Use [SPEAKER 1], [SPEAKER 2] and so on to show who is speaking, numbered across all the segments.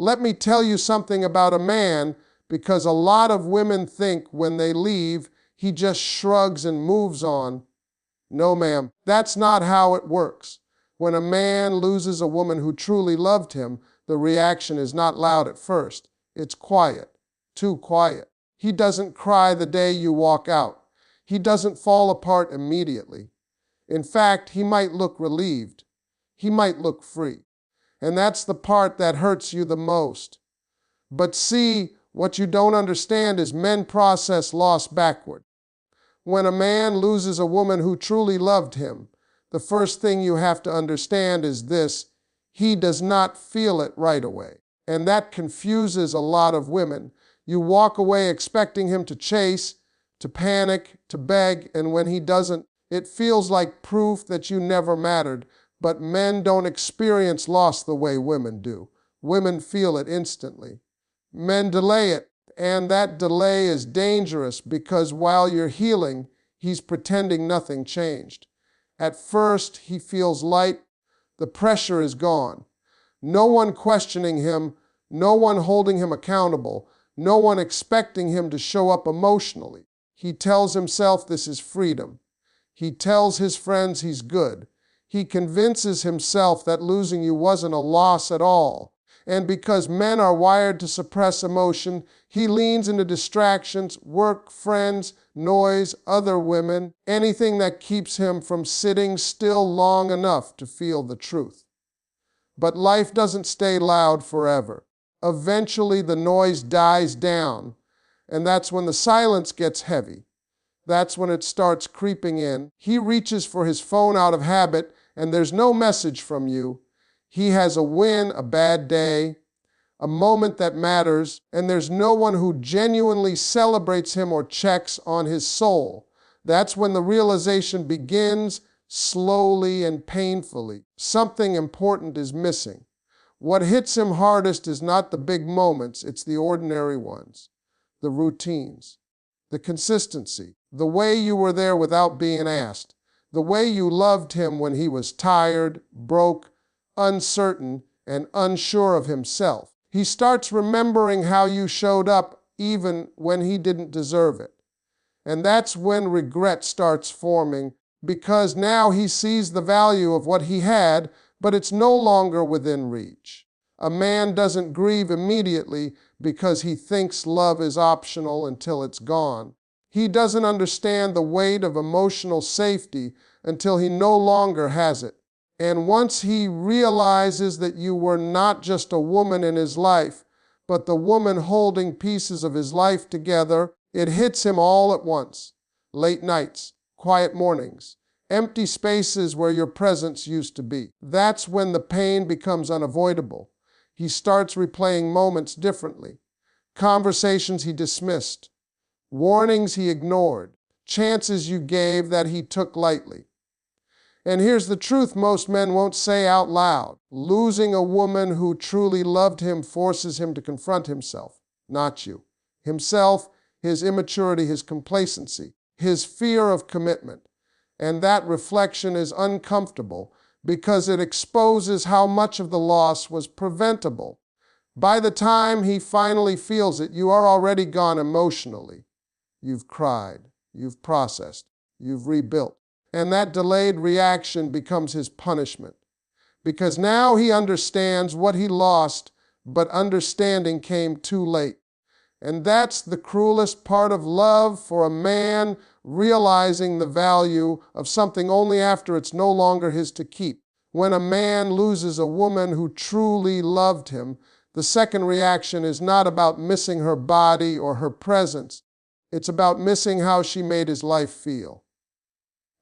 [SPEAKER 1] Let me tell you something about a man, because a lot of women think when they leave, he just shrugs and moves on. No, ma'am, that's not how it works. When a man loses a woman who truly loved him, the reaction is not loud at first. It's quiet, too quiet. He doesn't cry the day you walk out. He doesn't fall apart immediately. In fact, he might look relieved. He might look free. And that's the part that hurts you the most. But see, what you don't understand is men process loss backward. When a man loses a woman who truly loved him, the first thing you have to understand is this: he does not feel it right away. And that confuses a lot of women. You walk away expecting him to chase, to panic, to beg, and when he doesn't, it feels like proof that you never mattered. But men don't experience loss the way women do. Women feel it instantly. Men delay it, and that delay is dangerous because while you're healing, he's pretending nothing changed. At first, he feels light. The pressure is gone. No one questioning him, no one holding him accountable, no one expecting him to show up emotionally. He tells himself this is freedom. He tells his friends he's good. He convinces himself that losing you wasn't a loss at all. And because men are wired to suppress emotion, he leans into distractions, work, friends, noise, other women, anything that keeps him from sitting still long enough to feel the truth. But life doesn't stay loud forever. Eventually the noise dies down, and that's when the silence gets heavy. That's when it starts creeping in. He reaches for his phone out of habit, and there's no message from you. He has a win, a bad day, a moment that matters, and there's no one who genuinely celebrates him or checks on his soul. That's when the realization begins, slowly and painfully. Something important is missing. What hits him hardest is not the big moments, it's the ordinary ones, the routines, the consistency, the way you were there without being asked, the way you loved him when he was tired, broke, uncertain, and unsure of himself. He starts remembering how you showed up even when he didn't deserve it. And that's when regret starts forming, because now he sees the value of what he had, but it's no longer within reach. A man doesn't grieve immediately because he thinks love is optional until it's gone. He doesn't understand the weight of emotional safety until he no longer has it. And once he realizes that you were not just a woman in his life, but the woman holding pieces of his life together, it hits him all at once. Late nights, quiet mornings, empty spaces where your presence used to be. That's when the pain becomes unavoidable. He starts replaying moments differently. Conversations he dismissed, warnings he ignored, chances you gave that he took lightly. And here's the truth most men won't say out loud. Losing a woman who truly loved him forces him to confront himself, not you. Himself, his immaturity, his complacency, his fear of commitment. And that reflection is uncomfortable because it exposes how much of the loss was preventable. By the time he finally feels it, you are already gone emotionally. You've cried, you've processed, you've rebuilt. And that delayed reaction becomes his punishment. Because now he understands what he lost, but understanding came too late. And that's the cruelest part of love for a man, realizing the value of something only after it's no longer his to keep. When a man loses a woman who truly loved him, the second reaction is not about missing her body or her presence. It's about missing how she made his life feel.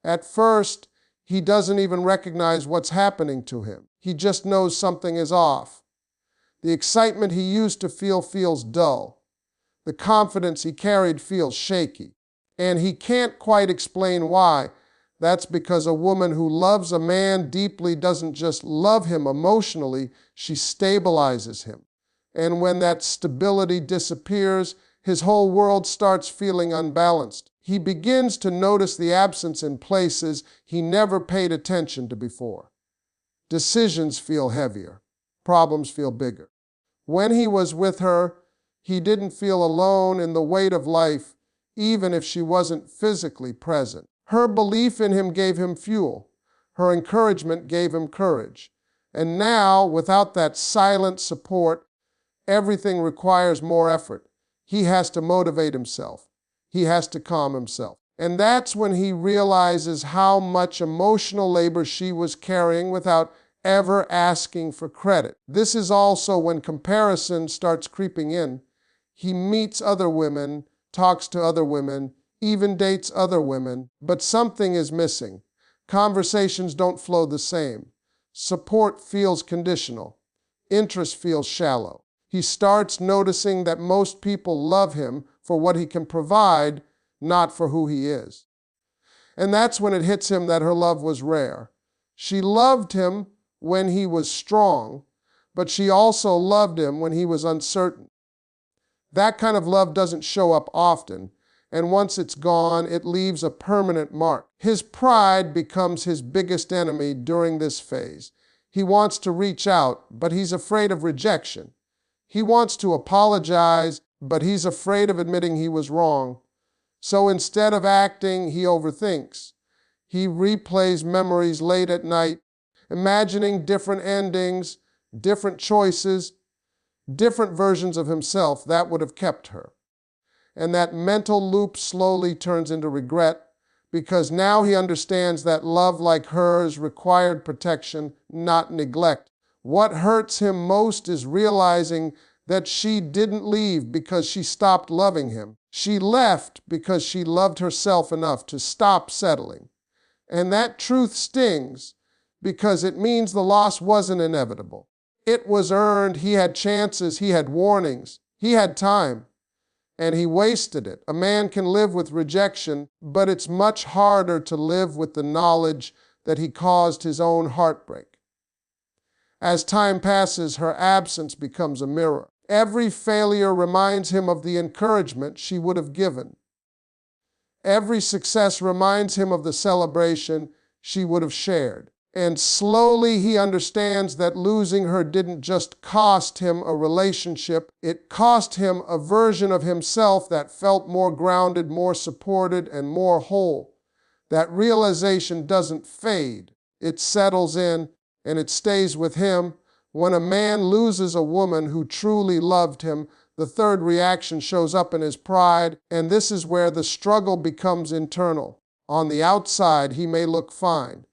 [SPEAKER 1] At first, he doesn't even recognize what's happening to him. He just knows something is off. The excitement he used to feel feels dull. The confidence he carried feels shaky. And he can't quite explain why. That's because a woman who loves a man deeply doesn't just love him emotionally, she stabilizes him. And when that stability disappears, his whole world starts feeling unbalanced. He begins to notice the absence in places he never paid attention to before. Decisions feel heavier. Problems feel bigger. When he was with her, he didn't feel alone in the weight of life, even if she wasn't physically present. Her belief in him gave him fuel. Her encouragement gave him courage. And now, without that silent support, everything requires more effort. He has to motivate himself. He has to calm himself. And that's when he realizes how much emotional labor she was carrying without ever asking for credit. This is also when comparison starts creeping in. He meets other women, talks to other women, even dates other women, but something is missing. Conversations don't flow the same. Support feels conditional. Interest feels shallow. He starts noticing that most people love him for what he can provide, not for who he is. And that's when it hits him that her love was rare. She loved him when he was strong, but she also loved him when he was uncertain. That kind of love doesn't show up often, and once it's gone, it leaves a permanent mark. His pride becomes his biggest enemy during this phase. He wants to reach out, but he's afraid of rejection. He wants to apologize, but he's afraid of admitting he was wrong. So instead of acting, he overthinks. He replays memories late at night, imagining different endings, different choices, different versions of himself that would have kept her. And that mental loop slowly turns into regret, because now he understands that love like hers required protection, not neglect. What hurts him most is realizing that she didn't leave because she stopped loving him. She left because she loved herself enough to stop settling. And that truth stings because it means the loss wasn't inevitable. It was earned. He had chances. He had warnings. He had time. And he wasted it. A man can live with rejection, but it's much harder to live with the knowledge that he caused his own heartbreak. As time passes, her absence becomes a mirror. Every failure reminds him of the encouragement she would have given. Every success reminds him of the celebration she would have shared. And slowly he understands that losing her didn't just cost him a relationship, it cost him a version of himself that felt more grounded, more supported, and more whole. That realization doesn't fade. It settles in, and it stays with him. When a man loses a woman who truly loved him, the third reaction shows up in his pride, and this is where the struggle becomes internal. On the outside, he may look fine.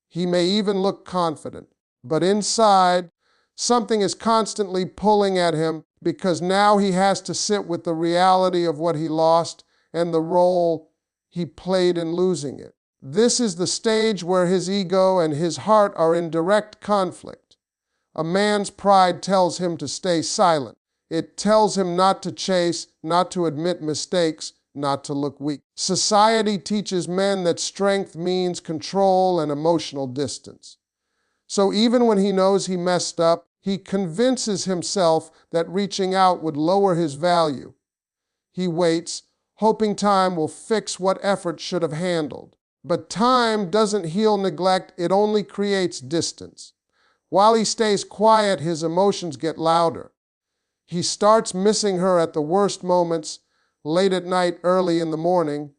[SPEAKER 1] He may even look confident, but inside, something is constantly pulling at him because now he has to sit with the reality of what he lost and the role he played in losing it. This is the stage where his ego and his heart are in direct conflict. A man's pride tells him to stay silent. It tells him not to chase, not to admit mistakes, not to look weak. Society teaches men that strength means control and emotional distance. So even when he knows he messed up, he convinces himself that reaching out would lower his value. He waits, hoping time will fix what effort should have handled. But time doesn't heal neglect, it only creates distance. While he stays quiet, his emotions get louder. He starts missing her at the worst moments, late at night, early in the morning.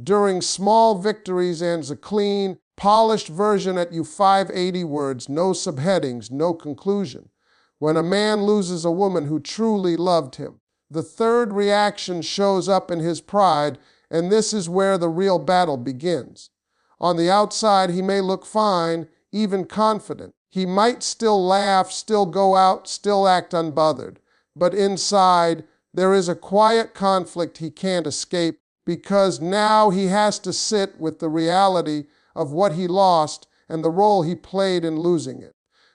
[SPEAKER 1] During small victories ends a clean, polished version at you 580 words, no subheadings, no conclusion. When a man loses a woman who truly loved him, the third reaction shows up in his pride, and this is where the real battle begins. On the outside, he may look fine, even confident. He might still laugh, still go out, still act unbothered. But inside, there is a quiet conflict he can't escape because now he has to sit with the reality of what he lost and the role he played in losing it.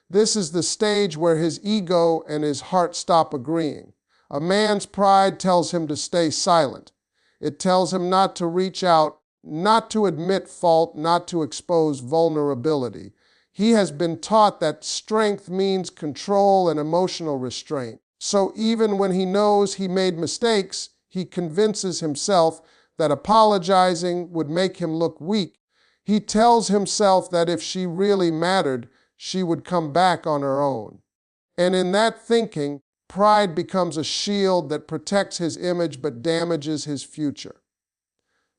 [SPEAKER 1] This is the stage where his ego and his heart stop agreeing. A man's pride tells him to stay silent. It tells him not to reach out, not to admit fault, not to expose vulnerability. He has been taught that strength means control and emotional restraint. So even when he knows he made mistakes, he convinces himself that apologizing would make him look weak. He tells himself that if she really mattered, she would come back on her own. And in that thinking, pride becomes a shield that protects his image but damages his future.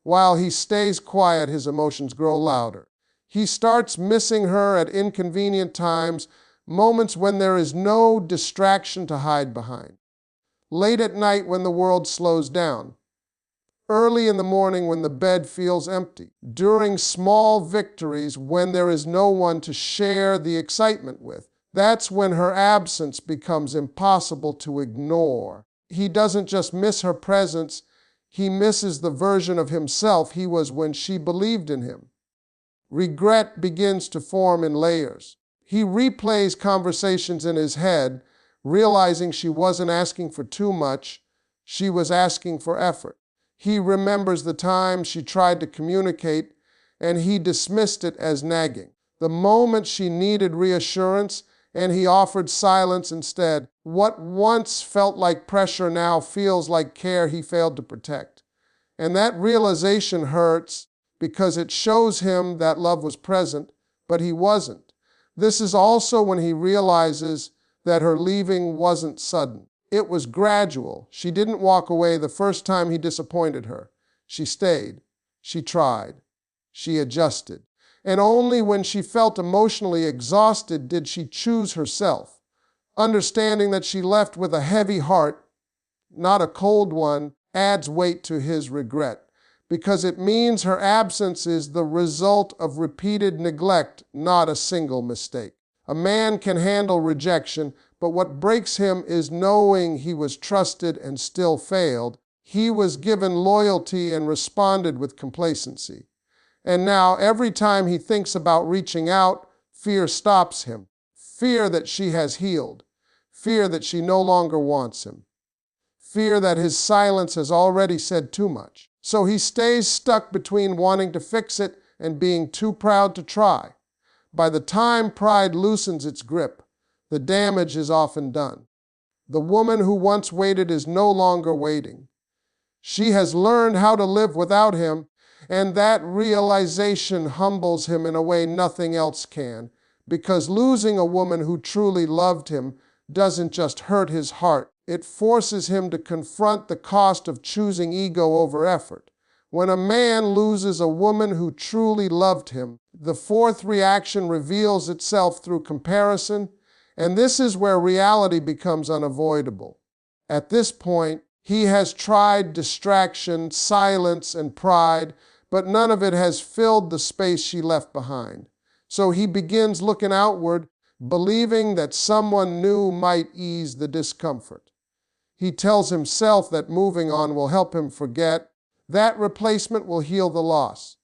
[SPEAKER 1] While he stays quiet, his emotions grow louder. He starts missing her at inconvenient times, moments when there is no distraction to hide behind. Late at night when the world slows down. Early in the morning when the bed feels empty. During small victories when there is no one to share the excitement with. That's when her absence becomes impossible to ignore. He doesn't just miss her presence, he misses the version of himself he was when she believed in him. Regret begins to form in layers. He replays conversations in his head, realizing she wasn't asking for too much, she was asking for effort. He remembers the time she tried to communicate, and he dismissed it as nagging. The moment she needed reassurance, and he offered silence instead. What once felt like pressure now feels like care he failed to protect. And that realization hurts because it shows him that love was present, but he wasn't. This is also when he realizes that her leaving wasn't sudden. It was gradual. She didn't walk away the first time he disappointed her. She stayed. She tried. She adjusted. And only when she felt emotionally exhausted did she choose herself, understanding that she left with a heavy heart, not a cold one, adds weight to his regret, because it means her absence is the result of repeated neglect, not a single mistake. A man can handle rejection, but what breaks him is knowing he was trusted and still failed. He was given loyalty and responded with complacency. And now, every time he thinks about reaching out, fear stops him. Fear that she has healed. Fear that she no longer wants him. Fear that his silence has already said too much. So he stays stuck between wanting to fix it and being too proud to try. By the time pride loosens its grip, the damage is often done. The woman who once waited is no longer waiting. She has learned how to live without him, and that realization humbles him in a way nothing else can, because losing a woman who truly loved him doesn't just hurt his heart, it forces him to confront the cost of choosing ego over effort. When a man loses a woman who truly loved him, the fourth reaction reveals itself through comparison, and this is where reality becomes unavoidable. At this point, he has tried distraction, silence, and pride, but none of it has filled the space she left behind. So he begins looking outward, believing that someone new might ease the discomfort. He tells himself that moving on will help him forget. That replacement will heal the loss.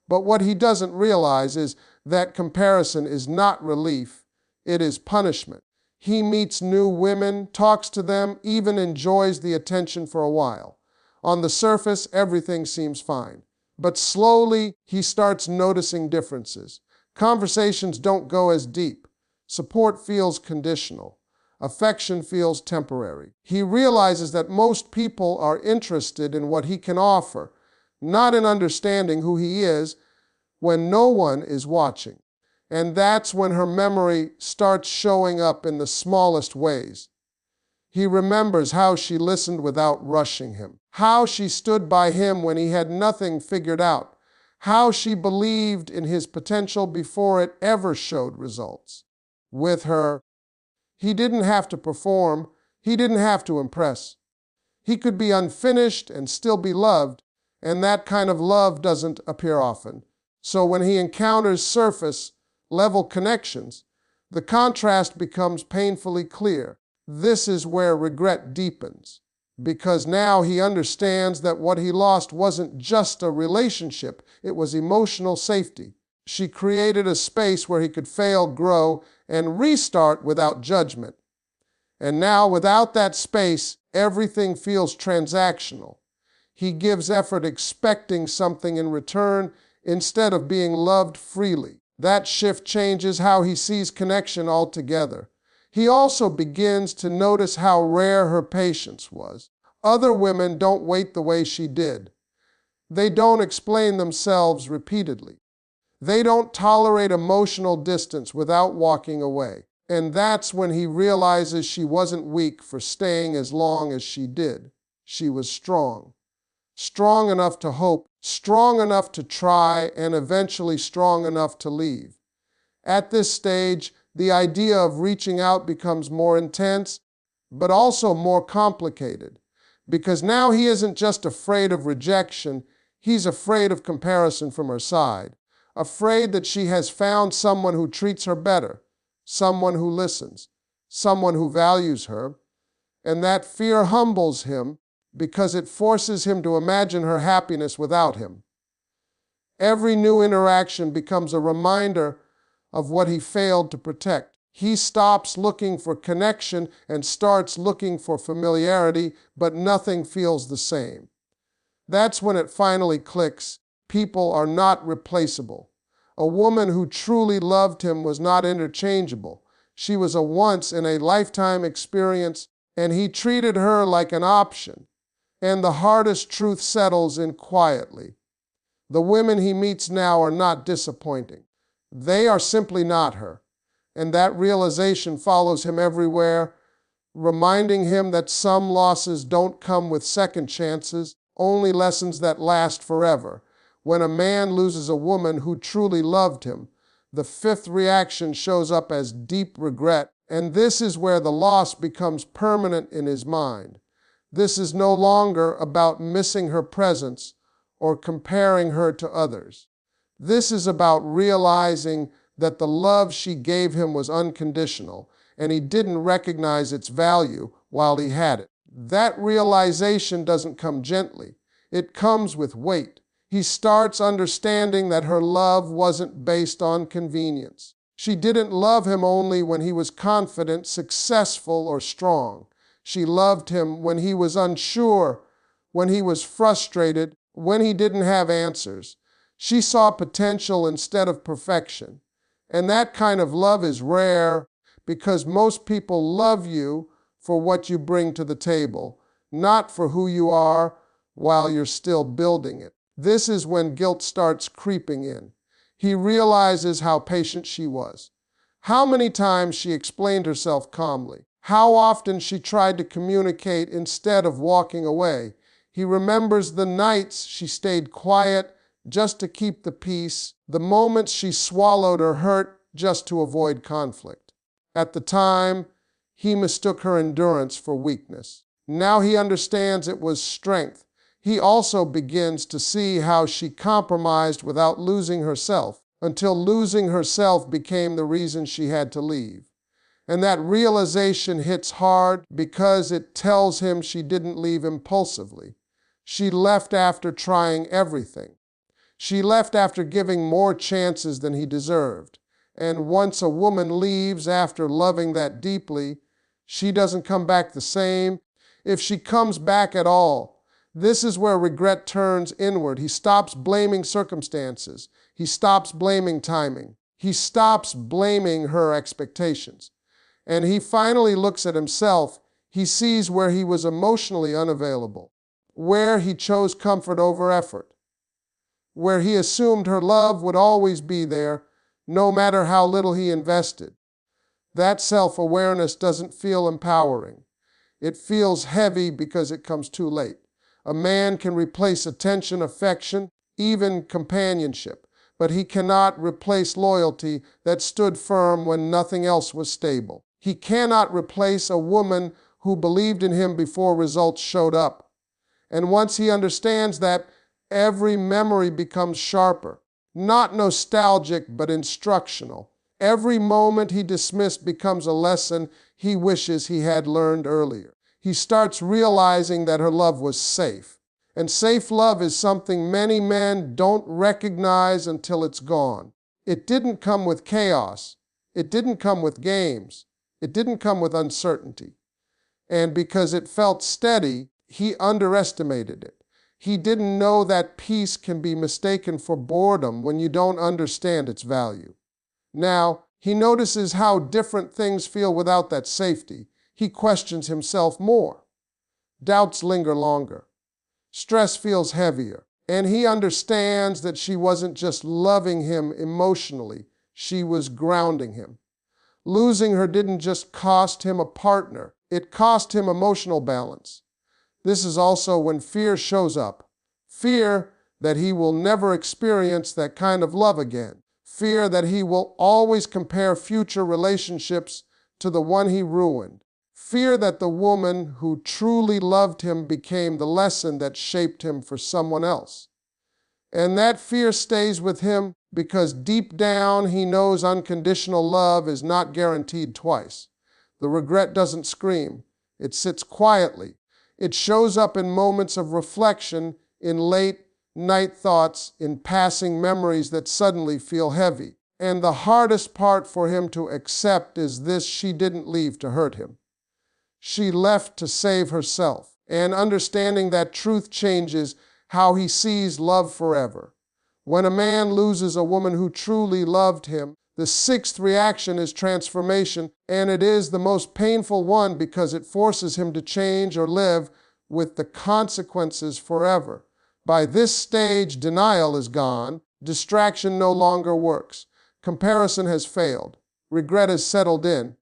[SPEAKER 1] But what he doesn't realize is that comparison is not relief, it is punishment. He meets new women, talks to them, even enjoys the attention for a while. On the surface, everything seems fine. But slowly, he starts noticing differences. Conversations don't go as deep. Support feels conditional. Affection feels temporary. He realizes that most people are interested in what he can offer, not in understanding who he is when no one is watching. And that's when her memory starts showing up in the smallest ways. He remembers how she listened without rushing him, how she stood by him when he had nothing figured out, how she believed in his potential before it ever showed results. With her, he didn't have to perform, he didn't have to impress. He could be unfinished and still be loved, and that kind of love doesn't appear often. So when he encounters surface-level connections, the contrast becomes painfully clear. This is where regret deepens, because now he understands that what he lost wasn't just a relationship, it was emotional safety. She created a space where he could fail, grow, and restart without judgment. And now, without that space, everything feels transactional. He gives effort expecting something in return instead of being loved freely. That shift changes how he sees connection altogether. He also begins to notice how rare her patience was. Other women don't wait the way she did. They don't explain themselves repeatedly. They don't tolerate emotional distance without walking away. And that's when he realizes she wasn't weak for staying as long as she did. She was strong. Strong enough to hope, strong enough to try, and eventually strong enough to leave. At this stage, the idea of reaching out becomes more intense, but also more complicated. Because now he isn't just afraid of rejection, he's afraid of comparison from her side. Afraid that she has found someone who treats her better, someone who listens, someone who values her. And that fear humbles him because it forces him to imagine her happiness without him. Every new interaction becomes a reminder of what he failed to protect. He stops looking for connection and starts looking for familiarity, but nothing feels the same. That's when it finally clicks. People are not replaceable. A woman who truly loved him was not interchangeable. She was a once-in-a-lifetime experience, and he treated her like an option. And the hardest truth settles in quietly. The women he meets now are not disappointing. They are simply not her. And that realization follows him everywhere, reminding him that some losses don't come with second chances, only lessons that last forever. When a man loses a woman who truly loved him, the fifth reaction shows up as deep regret, and this is where the loss becomes permanent in his mind. This is no longer about missing her presence or comparing her to others. This is about realizing that the love she gave him was unconditional, and he didn't recognize its value while he had it. That realization doesn't come gently. It comes with weight. He starts understanding that her love wasn't based on convenience. She didn't love him only when he was confident, successful, or strong. She loved him when he was unsure, when he was frustrated, when he didn't have answers. She saw potential instead of perfection. And that kind of love is rare because most people love you for what you bring to the table, not for who you are while you're still building it. This is when guilt starts creeping in. He realizes how patient she was, how many times she explained herself calmly, how often she tried to communicate instead of walking away. He remembers the nights she stayed quiet just to keep the peace, the moments she swallowed her hurt just to avoid conflict. At the time, he mistook her endurance for weakness. Now he understands it was strength. He also begins to see how she compromised without losing herself, until losing herself became the reason she had to leave. And that realization hits hard because it tells him she didn't leave impulsively. She left after trying everything. She left after giving more chances than he deserved. And once a woman leaves after loving that deeply, she doesn't come back the same. If she comes back at all, this is where regret turns inward. He stops blaming circumstances. He stops blaming timing. He stops blaming her expectations. And he finally looks at himself. He sees where he was emotionally unavailable, where he chose comfort over effort, where he assumed her love would always be there, no matter how little he invested. That self-awareness doesn't feel empowering. It feels heavy because it comes too late. A man can replace attention, affection, even companionship, but he cannot replace loyalty that stood firm when nothing else was stable. He cannot replace a woman who believed in him before results showed up. And once he understands that, every memory becomes sharper, not nostalgic, but instructional. Every moment he dismissed becomes a lesson he wishes he had learned earlier. He starts realizing that her love was safe. And safe love is something many men don't recognize until it's gone. It didn't come with chaos. It didn't come with games. It didn't come with uncertainty. And because it felt steady, he underestimated it. He didn't know that peace can be mistaken for boredom when you don't understand its value. Now, he notices how different things feel without that safety. He questions himself more. Doubts linger longer. Stress feels heavier. And he understands that she wasn't just loving him emotionally, she was grounding him. Losing her didn't just cost him a partner, it cost him emotional balance. This is also when fear shows up. Fear that he will never experience that kind of love again. Fear that he will always compare future relationships to the one he ruined. Fear that the woman who truly loved him became the lesson that shaped him for someone else. And that fear stays with him because deep down he knows unconditional love is not guaranteed twice. The regret doesn't scream. It sits quietly. It shows up in moments of reflection, in late night thoughts, in passing memories that suddenly feel heavy. And the hardest part for him to accept is this: she didn't leave to hurt him. She left to save herself. And understanding that truth changes how he sees love forever. When a man loses a woman who truly loved him, the sixth reaction is transformation, and it is the most painful one because it forces him to change or live with the consequences forever. By this stage, denial is gone, distraction no longer works, comparison has failed, regret has settled in,